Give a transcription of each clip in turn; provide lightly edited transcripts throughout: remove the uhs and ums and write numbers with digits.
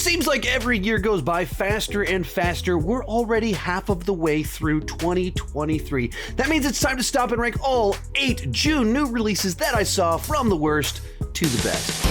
Seems like every year goes by faster and faster. We're already half of the way through 2023. That means it's time to stop and rank all 8 June new releases that I saw, from the worst to the best.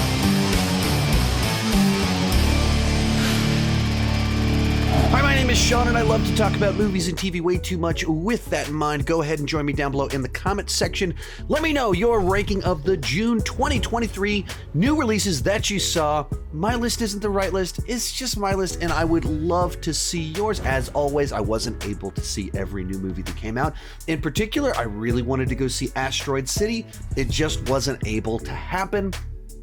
Hi, my name is Sean, and I love to talk about movies and TV way too much. With that in mind, go ahead and join me down below in the comments section. Let me know your ranking of the June 2023 new releases that you saw. My list isn't the right list, it's just my list, and I would love to see yours. As always, I wasn't able to see every new movie that came out. In particular, I really wanted to go see Asteroid City. It just wasn't able to happen.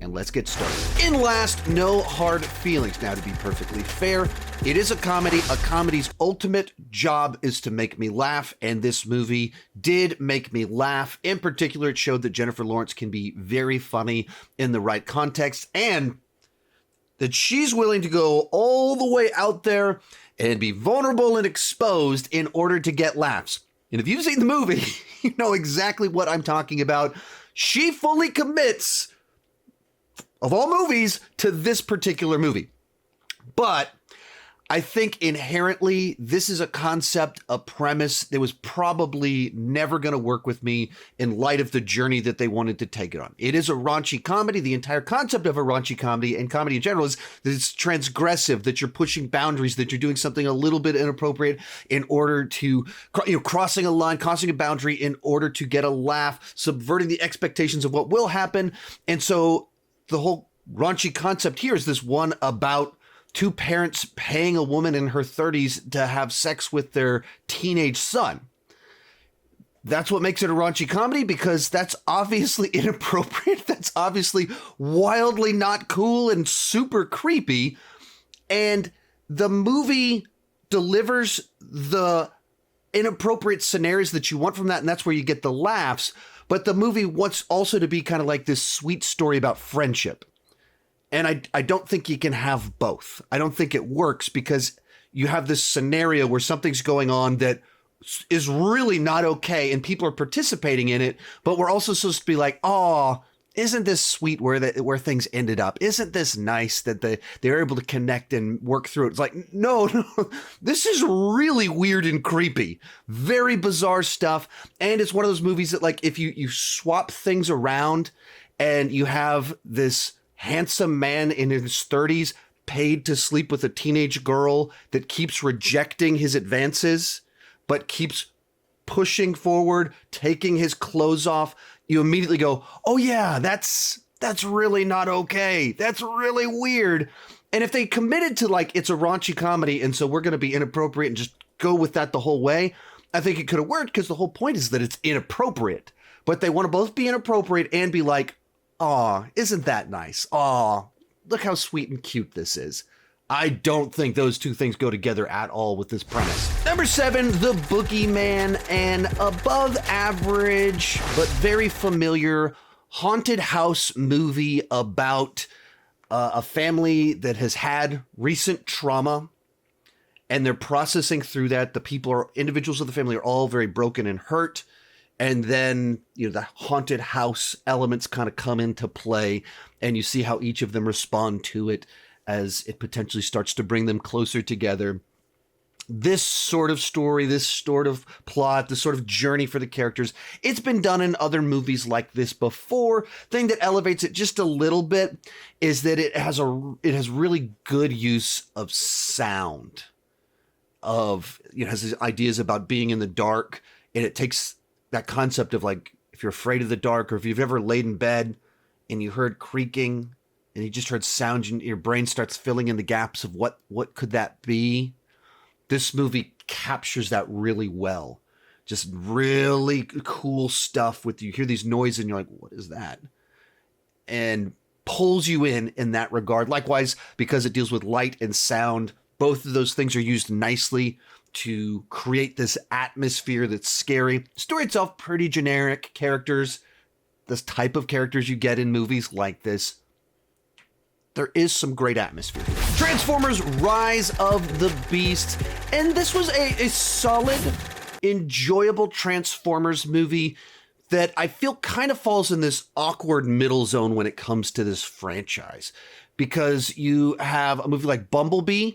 And let's get started. In last, No Hard Feelings. Now, to be perfectly fair, it is a comedy. A comedy's ultimate job is to make me laugh, and this movie did make me laugh. In particular, it showed that Jennifer Lawrence can be very funny in the right context, and that she's willing to go all the way out there and be vulnerable and exposed in order to get laughs. And if you've seen the movie, you know exactly what I'm talking about. She fully commits, of all movies, to this particular movie. But I think inherently this is a concept, a premise that was probably never going to work with me in light of the journey that they wanted to take it on. It is a raunchy comedy. The entire concept of a raunchy comedy, and comedy in general, is that it's transgressive, that you're pushing boundaries, that you're doing something a little bit inappropriate in order to, crossing a line, crossing a boundary in order to get a laugh, subverting the expectations of what will happen. And so the whole raunchy concept here is this one about two parents paying a woman in her 30s to have sex with their teenage son. That's what makes it a raunchy comedy, because that's obviously inappropriate. That's obviously wildly not cool and super creepy. And the movie delivers the inappropriate scenarios that you want from that, and that's where you get the laughs. But the movie wants also to be kind of like this sweet story about friendship. And I don't think you can have both. I don't think it works, because you have this scenario where something's going on that is really not okay and people are participating in it, but we're also supposed to be like, oh, isn't this sweet where things ended up? Isn't this nice that they're able to connect and work through it? It's like, no, this is really weird and creepy. Very bizarre stuff. And it's one of those movies that, like, if you swap things around and you have this handsome man in his 30s paid to sleep with a teenage girl that keeps rejecting his advances, but keeps pushing forward, taking his clothes off, you immediately go, oh yeah, that's really not okay. That's really weird. And if they committed to, like, it's a raunchy comedy, and so we're going to be inappropriate and just go with that the whole way, I think it could have worked, because the whole point is that it's inappropriate. But they want to both be inappropriate and be like, aw, isn't that nice? Aw, look how sweet and cute this is. I don't think those two things go together at all with this premise. Number 7, The Boogeyman, an above average but very familiar haunted house movie about a family that has had recent trauma, and they're processing through that. The individuals of the family are all very broken and hurt. And then, the haunted house elements kind of come into play, and you see how each of them respond to it as it potentially starts to bring them closer together. This sort of story, this sort of plot, this sort of journey for the characters, it's been done in other movies like this before. Thing that elevates it just a little bit is that it has really good use of sound. It has these ideas about being in the dark, and it takes that concept of, like, if you're afraid of the dark, or if you've ever laid in bed and you heard creaking and you just heard sound, your brain starts filling in the gaps of what could that be? This movie captures that really well. Just really cool stuff with, you hear these noises and you're like, what is that? And pulls you in that regard. Likewise, because it deals with light and sound, both of those things are used nicely to create this atmosphere that's scary. Story itself, pretty generic characters, this type of characters you get in movies like this. There is some great atmosphere. Transformers Rise of the Beast. And this was a solid, enjoyable Transformers movie that I feel kind of falls in this awkward middle zone when it comes to this franchise. because you have a movie like Bumblebee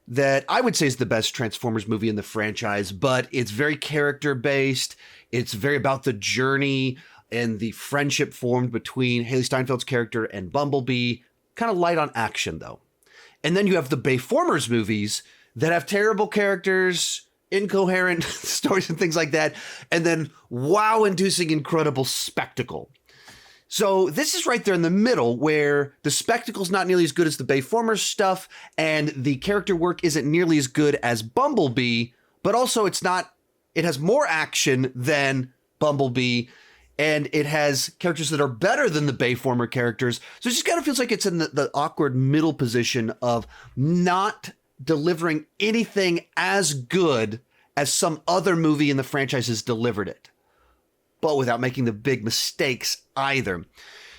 that I would say is the best Transformers movie in the franchise, but it's very character-based. It's very about the journey and the friendship formed between Haley Steinfeld's character and Bumblebee. Kind of light on action, though. And then you have the Bayformers movies that have terrible characters, incoherent stories and things like that, and then wow-inducing incredible spectacle. So this is right there in the middle where the spectacle's not nearly as good as the Bayformers stuff, and the character work isn't nearly as good as Bumblebee, but also it has more action than Bumblebee, and it has characters that are better than the Bayformer characters. So it just kind of feels like it's in the awkward middle position of not delivering anything as good as some other movie in the franchise has delivered it, but without making the big mistakes either.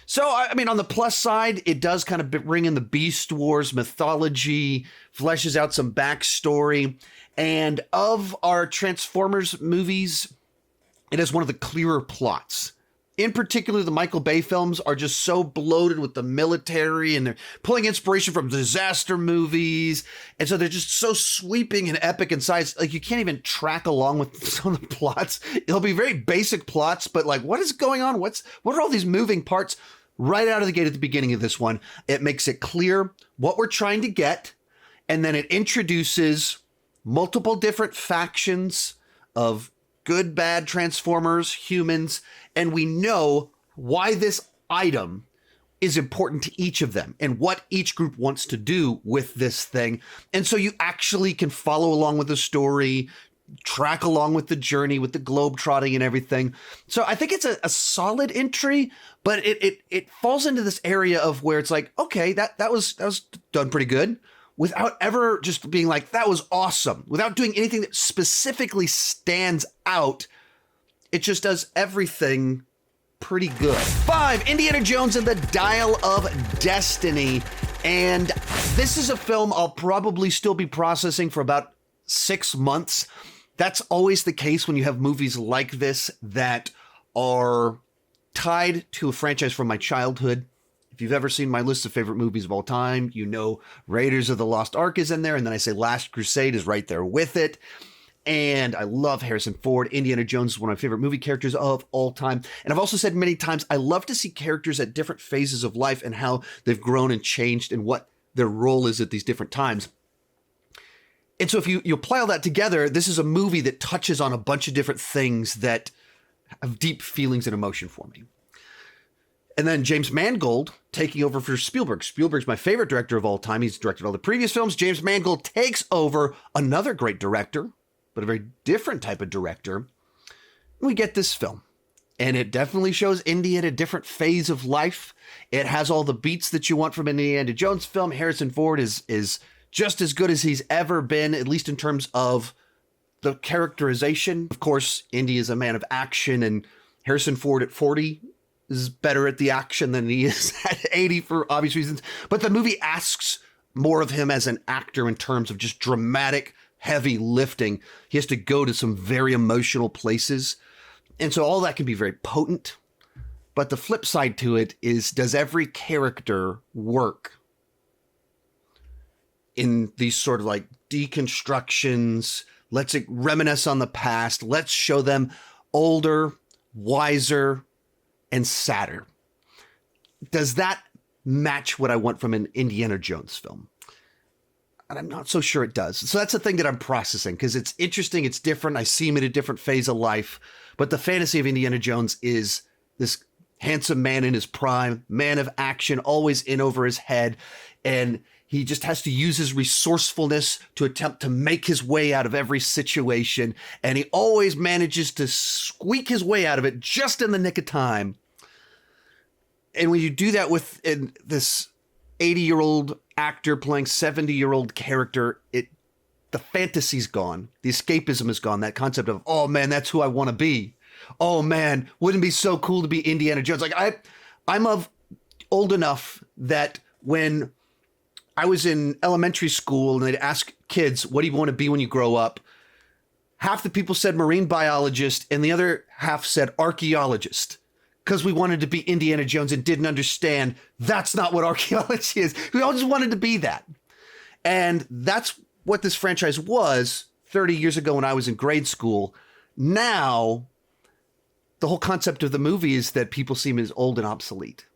So, I mean, on the plus side, it does kind of bring in the Beast Wars mythology, fleshes out some backstory, and of our Transformers movies, it has one of the clearer plots. In particular, the Michael Bay films are just so bloated with the military, and they're pulling inspiration from disaster movies. And so they're just so sweeping and epic in size. Like, you can't even track along with some of the plots. It'll be very basic plots, but like, what is going on? What are all these moving parts? Right out of the gate at the beginning of this one, it makes it clear what we're trying to get. And then it introduces multiple different factions of good, bad Transformers, humans, and we know why this item is important to each of them and what each group wants to do with this thing. And so you actually can follow along with the story, track along with the journey, with the globe trotting and everything. So I think it's a solid entry, but it falls into this area of where it's like, okay, that was done pretty good, without ever just being like, that was awesome, without doing anything that specifically stands out. It just does everything pretty good. 5, Indiana Jones and the Dial of Destiny. And this is a film I'll probably still be processing for about 6 months. That's always the case when you have movies like this that are tied to a franchise from my childhood. If you've ever seen my list of favorite movies of all time, you know Raiders of the Lost Ark is in there, and then I say Last Crusade is right there with it. And I love Harrison Ford. Indiana Jones is one of my favorite movie characters of all time. And I've also said many times, I love to see characters at different phases of life and how they've grown and changed and what their role is at these different times. And so if you apply all that together, this is a movie that touches on a bunch of different things that have deep feelings and emotion for me. And then James Mangold taking over for Spielberg. Spielberg's my favorite director of all time. He's directed all the previous films. James Mangold takes over, another great director, but a very different type of director. We get this film. And it definitely shows Indy at a different phase of life. It has all the beats that you want from an Indiana Jones film. Harrison Ford is just as good as he's ever been, at least in terms of the characterization. Of course, Indy is a man of action, and Harrison Ford at 40 is better at the action than he is at 80 for obvious reasons. But the movie asks more of him as an actor in terms of just dramatic, heavy lifting. He has to go to some very emotional places. And so all that can be very potent. But the flip side to it is, does every character work in these sort of like deconstructions? Let's reminisce on the past. Let's show them older, wiser, and sadder. Does that match what I want from an Indiana Jones film? And I'm not so sure it does. So that's the thing that I'm processing, because it's interesting, it's different. I see him at a different phase of life. But the fantasy of Indiana Jones is this handsome man in his prime, man of action, always in over his head. And he just has to use his resourcefulness to attempt to make his way out of every situation. And he always manages to squeak his way out of it just in the nick of time. And when you do that with this 80-year-old actor playing 70-year-old character, the fantasy's gone. The escapism is gone. That concept of, oh man, that's who I want to be. Oh man, wouldn't it be so cool to be Indiana Jones? Like I'm old enough that when I was in elementary school and they'd ask kids, what do you want to be when you grow up? Half the people said marine biologist and the other half said archaeologist, because we wanted to be Indiana Jones and didn't understand that's not what archaeology is. We all just wanted to be that. And that's what this franchise was 30 years ago when I was in grade school. Now, the whole concept of the movie is that people see him as old and obsolete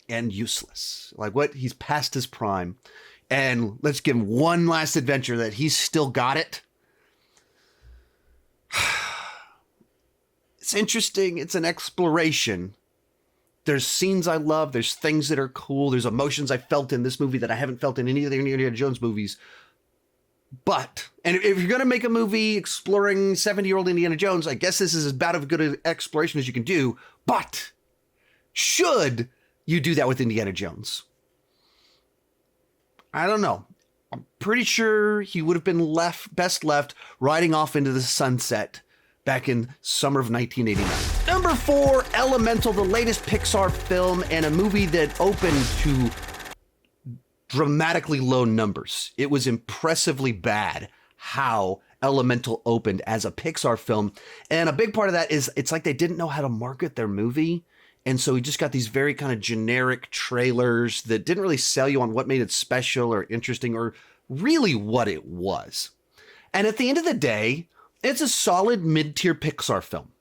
and useless. Like, what? He's past his prime. And let's give him one last adventure that he's still got it. It's interesting. It's an exploration. There's scenes I love. There's things that are cool. There's emotions I felt in this movie that I haven't felt in any of the Indiana Jones movies. But, and if you're going to make a movie exploring 70-year-old Indiana Jones, I guess this is about as good an exploration as you can do. But should you do that with Indiana Jones? I don't know. I'm pretty sure he would have been best left riding off into the sunset back in summer of 1989. Number 4, Elemental, the latest Pixar film, and a movie that opened to dramatically low numbers. It was impressively bad how Elemental opened as a Pixar film. And a big part of that is it's like they didn't know how to market their movie. And so we just got these very kind of generic trailers that didn't really sell you on what made it special or interesting or really what it was. And at the end of the day, it's a solid mid-tier Pixar film.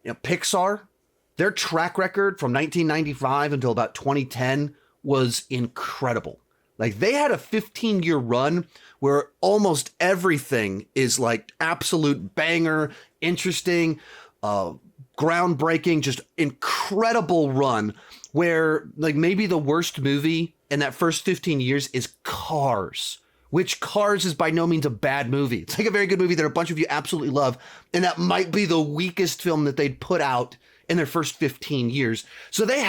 You know, Pixar, their track record from 1995 until about 2010 was incredible. Like, they had a 15-year run where almost everything is like absolute banger, interesting, groundbreaking, just incredible run, where like maybe the worst movie in that first 15 years is Cars, which Cars is by no means a bad movie. It's like a very good movie that a bunch of you absolutely love. And that might be the weakest film that they'd put out in their first 15 years. So they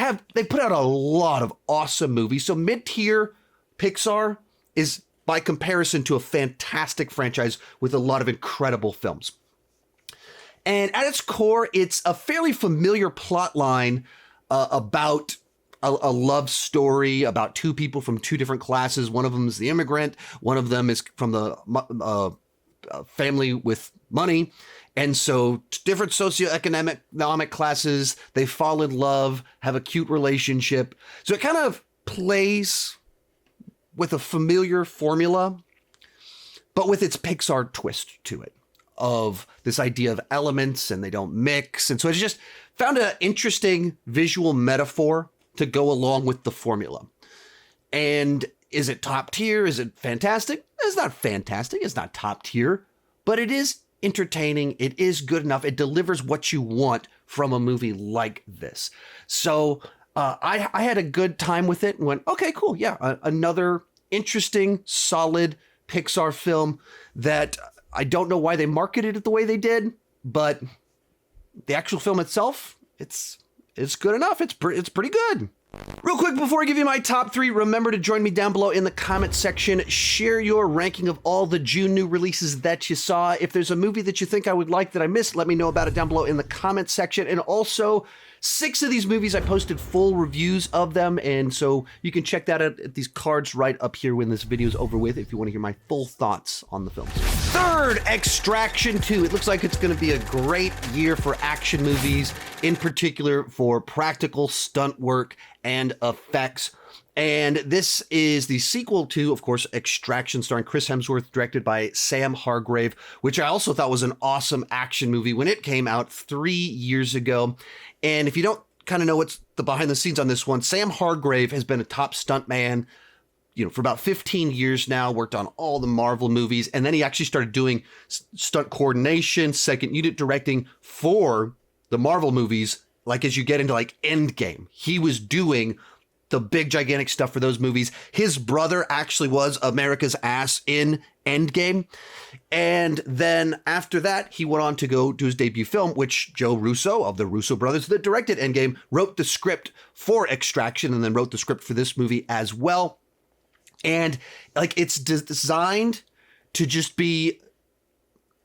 put out a lot of awesome movies. So mid-tier Pixar is by comparison to a fantastic franchise with a lot of incredible films. And at its core, it's a fairly familiar plot line about a love story about two people from two different classes. One of them is the immigrant. One of them is from the family with money. And so different socioeconomic classes, they fall in love, have a cute relationship. So it kind of plays with a familiar formula, but with its Pixar twist to it, of this idea of elements and they don't mix. And so I just found an interesting visual metaphor to go along with the formula. And is it top tier? Is it fantastic? It's not fantastic. It's not top tier, but it is entertaining. It is good enough. It delivers what you want from a movie like this. So I had a good time with it and went, okay, cool. Yeah. Another interesting, solid Pixar film that I don't know why they marketed it the way they did, but the actual film itself, it's good enough. It's pretty good. Real quick, before I give you my top 3, remember to join me down below in the comment section. Share your ranking of all the June new releases that you saw. If there's a movie that you think I would like that I missed, let me know about it down below in the comment section. And also, 6 of these movies, I posted full reviews of them, and so you can check that out at these cards right up here when this video is over with if you want to hear my full thoughts on the films. Third, Extraction 2. It looks like it's going to be a great year for action movies, in particular for practical stunt work and effects. And this is the sequel to, of course, Extraction, starring Chris Hemsworth, directed by Sam Hargrave, which I also thought was an awesome action movie when it came out 3 years ago. And if you don't kind of know what's the behind the scenes on this one, Sam Hargrave has been a top stuntman, for about 15 years now, worked on all the Marvel movies. And then he actually started doing stunt coordination, second unit directing for the Marvel movies. Like as you get into like Endgame, he was doing the big gigantic stuff for those movies. His brother actually was America's ass in Endgame. And then after that, he went on to go do his debut film, which Joe Russo of the Russo brothers that directed Endgame wrote the script for Extraction and then wrote the script for this movie as well. And like it's designed to just be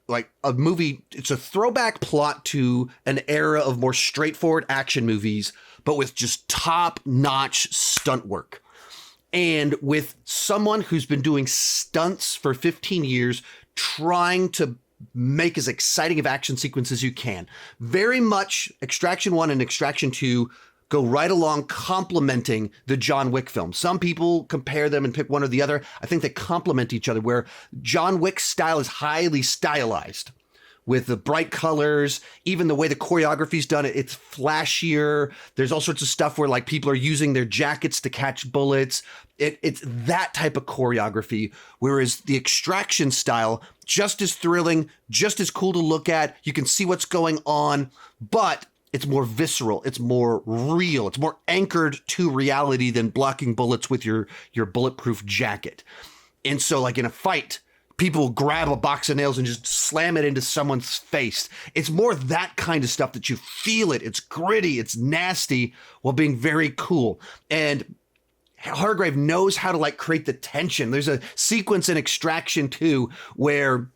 like a movie. It's a throwback plot to an era of more straightforward action movies, but with just top-notch stunt work. And with someone who's been doing stunts for 15 years, trying to make as exciting of action sequences as you can. Very much Extraction 1 and Extraction 2 go right along complementing the John Wick film. Some people compare them and pick one or the other. I think they complement each other, where John Wick's style is highly stylized with the bright colors, even the way the choreography's done, it's flashier. There's all sorts of stuff where like people are using their jackets to catch bullets. It's that type of choreography, whereas the Extraction style, just as thrilling, just as cool to look at. You can see what's going on, but it's more visceral, it's more real, it's more anchored to reality than blocking bullets with your bulletproof jacket. And so like in a fight, people will grab a box of nails and just slam it into someone's face. It's more that kind of stuff that you feel it. It's gritty, it's nasty, while being very cool. And Hargrave knows how to like create the tension. There's a sequence in Extraction 2 where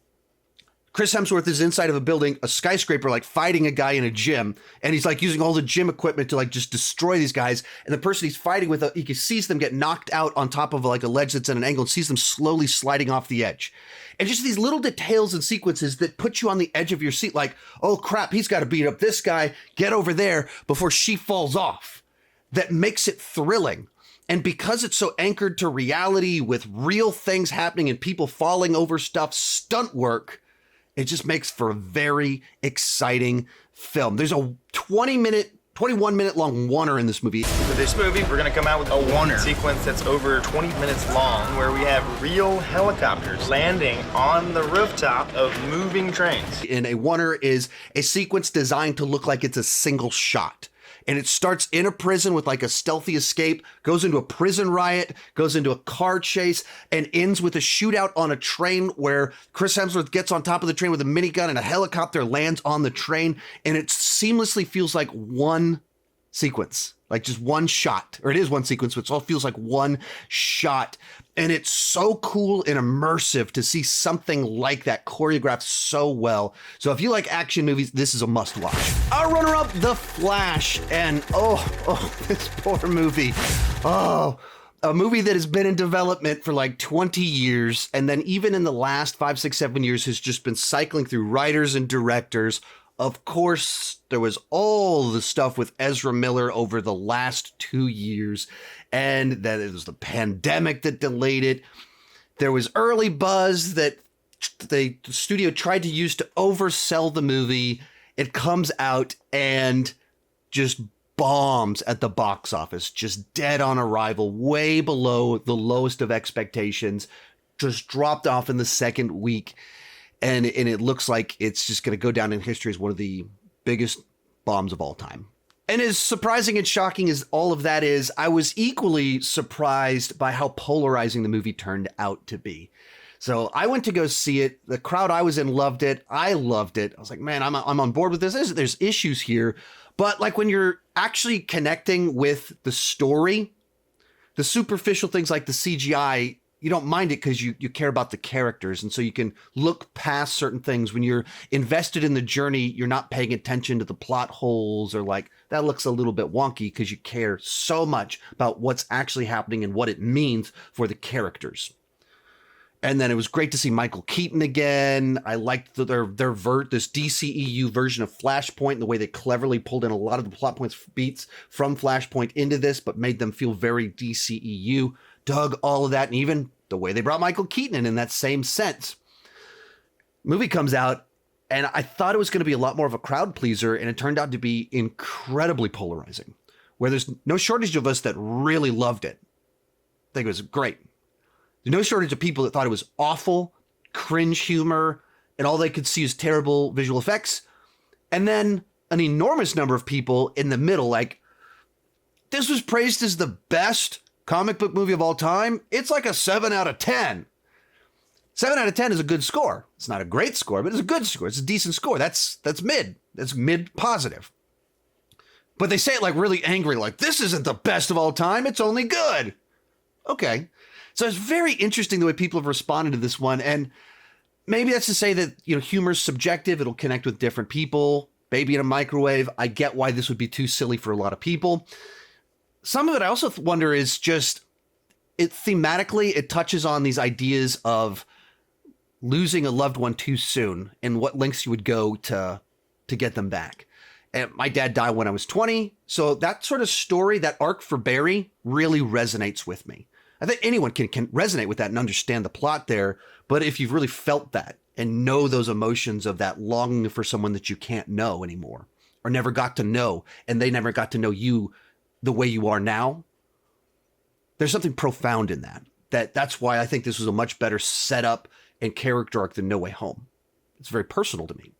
Chris Hemsworth is inside of a building, a skyscraper, like fighting a guy in a gym. And he's like using all the gym equipment to like just destroy these guys. And the person he's fighting with, he sees them get knocked out on top of like a ledge that's at an angle and sees them slowly sliding off the edge. And just these little details and sequences that put you on the edge of your seat. Like, oh crap, he's got to beat up this guy, get over there before she falls off. That makes it thrilling. And because it's so anchored to reality with real things happening and people falling over stuff, stunt work, it just makes for a very exciting film. There's a 21 minute long oneer in this movie. For this movie, we're gonna come out with a oneer sequence that's over 20 minutes long, where we have real helicopters landing on the rooftop of moving trains. And a oneer is a sequence designed to look like it's a single shot. And it starts in a prison with like a stealthy escape, goes into a prison riot, goes into a car chase, and ends with a shootout on a train where Chris Hemsworth gets on top of the train with a minigun and a helicopter lands on the train. And it seamlessly feels like one sequence, like just one shot, or it is one sequence, but it all feels like one shot. And it's so cool and immersive to see something like that choreographed so well. So if you like action movies, this is a must watch. Our runner-up, The Flash. And this poor movie. A movie that has been in development for like 20 years. And then even in the last 5, 6, 7 years has just been cycling through writers and directors. Of course, there was all the stuff with Ezra Miller over the last 2 years, and that it was the pandemic that delayed it. There was early buzz that the studio tried to use to oversell the movie. It comes out and just bombs at the box office, just dead on arrival, way below the lowest of expectations, just dropped off in the second week. And it looks like it's just going to go down in history as one of the biggest bombs of all time. And as surprising and shocking as all of that is, I was equally surprised by how polarizing the movie turned out to be. So I went to go see it. The crowd I was in loved it. I loved it. I was like, man, I'm on board with this. There's issues here. But like when you're actually connecting with the story, the superficial things like the CGI, you don't mind it because you care about the characters. And so you can look past certain things. When you're invested in the journey, you're not paying attention to the plot holes or like, that looks a little bit wonky because you care so much about what's actually happening and what it means for the characters. And then it was great to see Michael Keaton again. I liked this DCEU version of Flashpoint and the way they cleverly pulled in a lot of the plot points beats from Flashpoint into this, but made them feel very DCEU. Dug all of that, and even the way they brought Michael Keaton in that same sense. Movie comes out, and I thought it was going to be a lot more of a crowd pleaser, and it turned out to be incredibly polarizing, where there's no shortage of us that really loved it. I think it was great. There's no shortage of people that thought it was awful, cringe humor, and all they could see is terrible visual effects. And then an enormous number of people in the middle, like, this was praised as the best comic book movie of all time. It's like a 7 out of 10. 7 out of 10 is a good score. It's not a great score, but it's a good score. It's a decent score. That's mid. That's mid positive. But they say it like really angry, like this isn't the best of all time. It's only good. Okay. So it's very interesting the way people have responded to this one. And maybe that's to say that, humor is subjective. It'll connect with different people. Baby in a microwave. I get why this would be too silly for a lot of people. Some of it I also wonder is just, thematically, it touches on these ideas of losing a loved one too soon and what lengths you would go to get them back. And my dad died when I was 20. So that sort of story, that arc for Barry really resonates with me. I think anyone can resonate with that and understand the plot there. But if you've really felt that and know those emotions of that longing for someone that you can't know anymore or never got to know, and they never got to know you the way you are now, there's something profound in that. That's why I think this was a much better setup and character arc than No Way Home. It's very personal to me.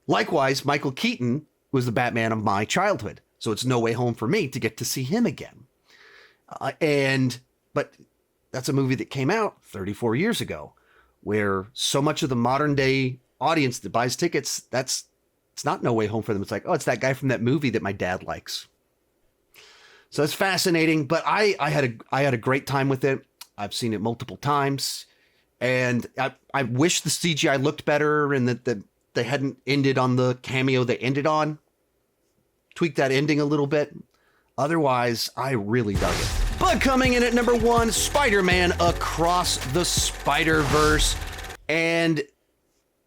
Likewise, Michael Keaton was the Batman of my childhood. So it's No Way Home for me to get to see him again. But that's a movie that came out 34 years ago, where so much of the modern day audience that buys tickets, it's not No Way Home for them. It's like, oh, it's that guy from that movie that my dad likes. So it's fascinating, but I had a great time with it. I've seen it multiple times, and I wish the CGI looked better and that they hadn't ended on the cameo they ended on. Tweak that ending a little bit. Otherwise, I really dug it. But coming in at number 1, Spider-Man Across the Spider-Verse. And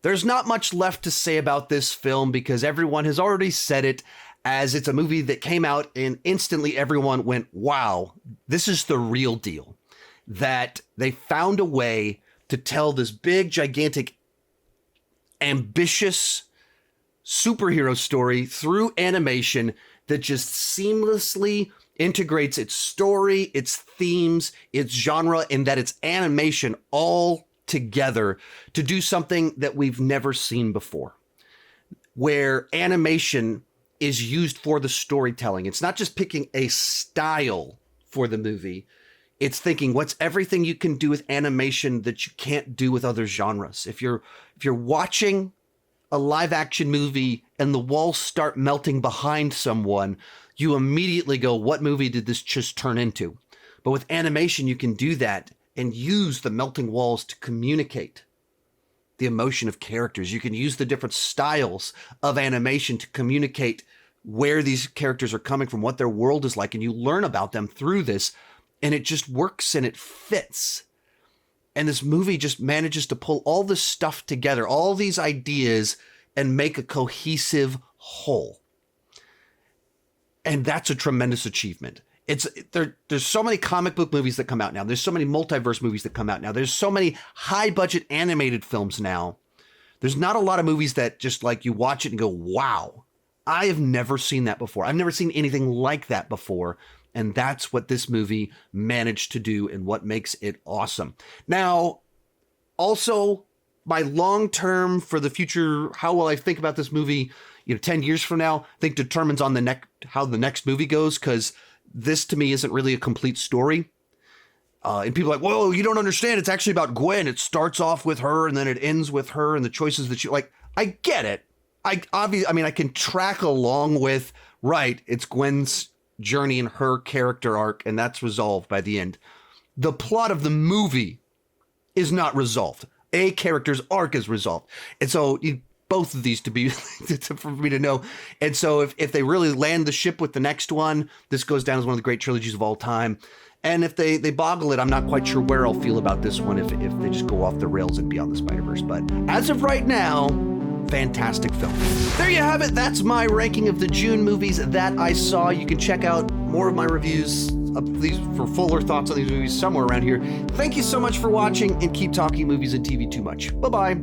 there's not much left to say about this film because everyone has already said it, as it's a movie that came out and instantly everyone went, wow, this is the real deal. That they found a way to tell this big, gigantic, ambitious superhero story through animation that just seamlessly integrates its story, its themes, its genre, and that it's animation all together to do something that we've never seen before, where animation is used for the storytelling. It's not just picking a style for the movie. It's thinking, what's everything you can do with animation that you can't do with other genres? If you're watching a live action movie and the walls start melting behind someone, you immediately go, what movie did this just turn into? But with animation, you can do that and use the melting walls to communicate the emotion of characters. You can use the different styles of animation to communicate where these characters are coming from, what their world is like, and you learn about them through this, and it just works and it fits. And this movie just manages to pull all this stuff together, all these ideas, and make a cohesive whole. And that's a tremendous achievement. There's so many comic book movies that come out now. There's so many multiverse movies that come out now. There's so many high budget animated films now. There's not a lot of movies that just like you watch it and go, wow, I have never seen that before. I've never seen anything like that before. And that's what this movie managed to do and what makes it awesome. Now, also, my long term for the future, how will I think about this movie, 10 years from now, I think determines on how the next movie goes, because this to me isn't really a complete story. And people are like, whoa, you don't understand. It's actually about Gwen. It starts off with her and then it ends with her and the choices that she like. I get it. I can track along with, right, it's Gwen's journey and her character arc, and that's resolved by the end. The plot of the movie is not resolved. A character's arc is resolved. And so both of these to be for me to know. And so if they really land the ship with the next one, this goes down as one of the great trilogies of all time. And if they boggle it, I'm not quite sure where I'll feel about this one if they just go off the rails and Beyond the Spider-Verse. But as of right now, fantastic film. There you have it. That's my ranking of the June movies that I saw. You can check out more of my reviews of these for fuller thoughts on these movies somewhere around here. Thank you so much for watching, and keep talking movies and TV too much. Bye-bye.